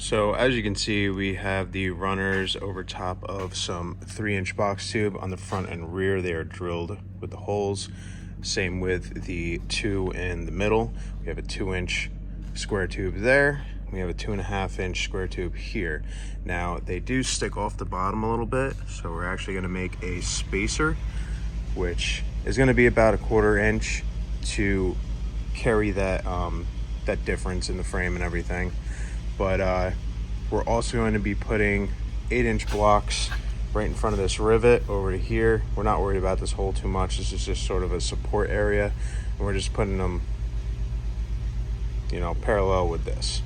So as you can see, we have the runners over top of some 3-inch box tube on the front and rear. They are drilled with the holes. Same with the two in the middle. We have a 2-inch square tube there. We have a 2.5-inch square tube here. Now they do stick off the bottom a little bit, so we're actually going to make a spacer, which is going to be about a 1/4 inch to carry that that difference in the frame and everything. But we're also going to be putting 8-inch blocks right in front of this rivet over to here. We're not worried about this hole too much. This is just sort of a support area, and we're just putting them, you know, parallel with this.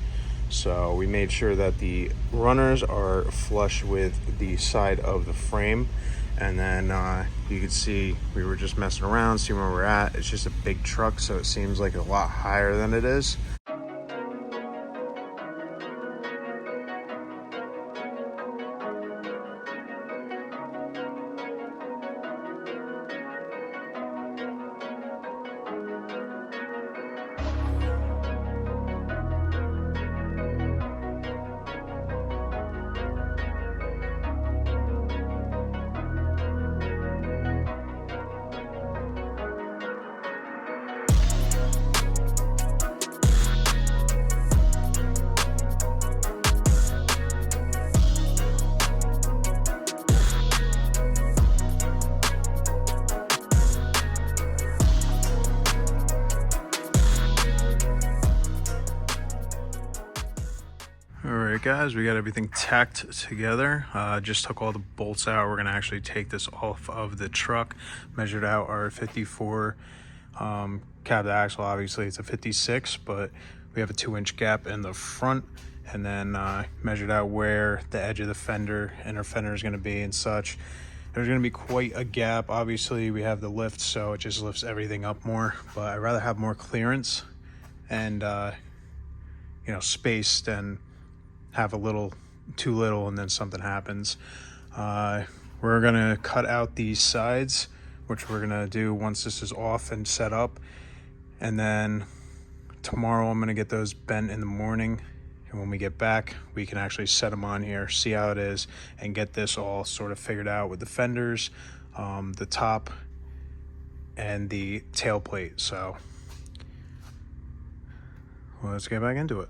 So we made sure that the runners are flush with the side of the frame. And then you can see we were just messing around, seeing where we're at. It's just a big truck, so it seems like a lot higher than it is. Alright guys, we got everything tacked together. Just took all the bolts out. We're going to actually take this off of the truck. Measured out our 54 cab to axle. Obviously it's a 56, but we have a 2-inch gap in the front. And then measured out where the edge of the fender, inner fender, is going to be and such. There's going to be quite a gap. Obviously we have the lift, so it just lifts everything up more. But I'd rather have more clearance and you know, space than have a little too little and then something happens. We're gonna cut out these sides, which we're gonna do once this is off and set up, and then tomorrow I'm gonna get those bent in the morning, and when we get back we can actually set them on here, see how it is, and get this all sort of figured out with the fenders, the top and the tailplate. So well, let's get back into it.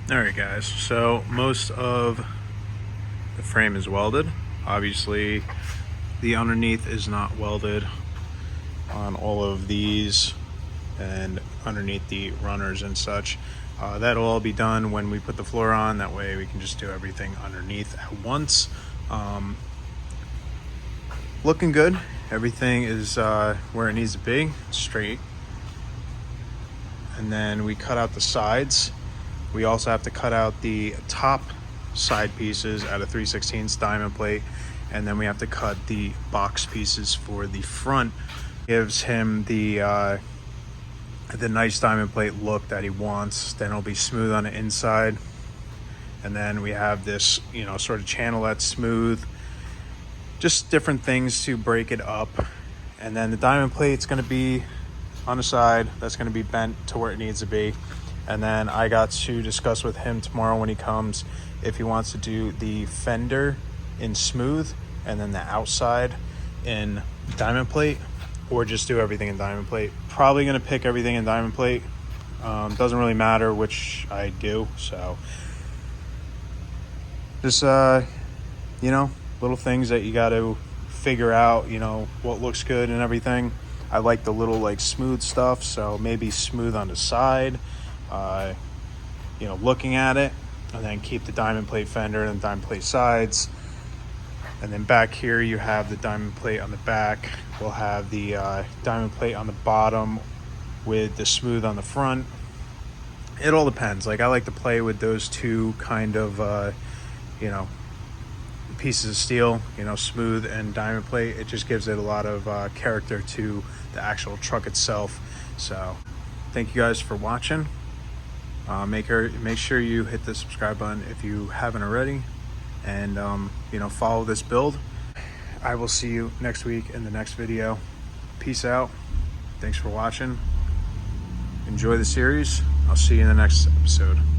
Alright guys, so most of the frame is welded. Obviously the underneath is not welded on all of these and underneath the runners and such. That'll all be done when we put the floor on. That way we can just do everything underneath at once. Looking good. Everything is where it needs to be, straight. And then we cut out the sides. We also have to cut out the top side pieces out of 3/16 diamond plate, and then we have to cut the box pieces for the front. Gives him the nice diamond plate look that he wants. Then it'll be smooth on the inside, and then we have this, you know, sort of channel that's smooth. Just different things to break it up. And then the diamond plate's going to be on the side. That's going to be bent to where it needs to be. And then I got to discuss with him tomorrow when he comes if he wants to do the fender in smooth and then the outside in diamond plate, or just do everything in diamond plate. Probably going to pick everything in diamond plate Doesn't really matter which I do. So just you know, little things that you got to figure out, you know, what looks good and everything. I like the little like smooth stuff, so maybe smooth on the side, you know, looking at it, and then keep the diamond plate fender and diamond plate sides. And then back here you have the diamond plate on the back. We'll have the diamond plate on the bottom with the smooth on the front. It all depends. Like, I like to play with those two kind of you know, pieces of steel, you know, smooth and diamond plate. It just gives it a lot of character to the actual truck itself. So thank you guys for watching. Make sure you hit the subscribe button if you haven't already, and you know, follow this build. I will see you next week in the next video. Peace out. Thanks for watching. Enjoy the series. I'll see you in the next episode.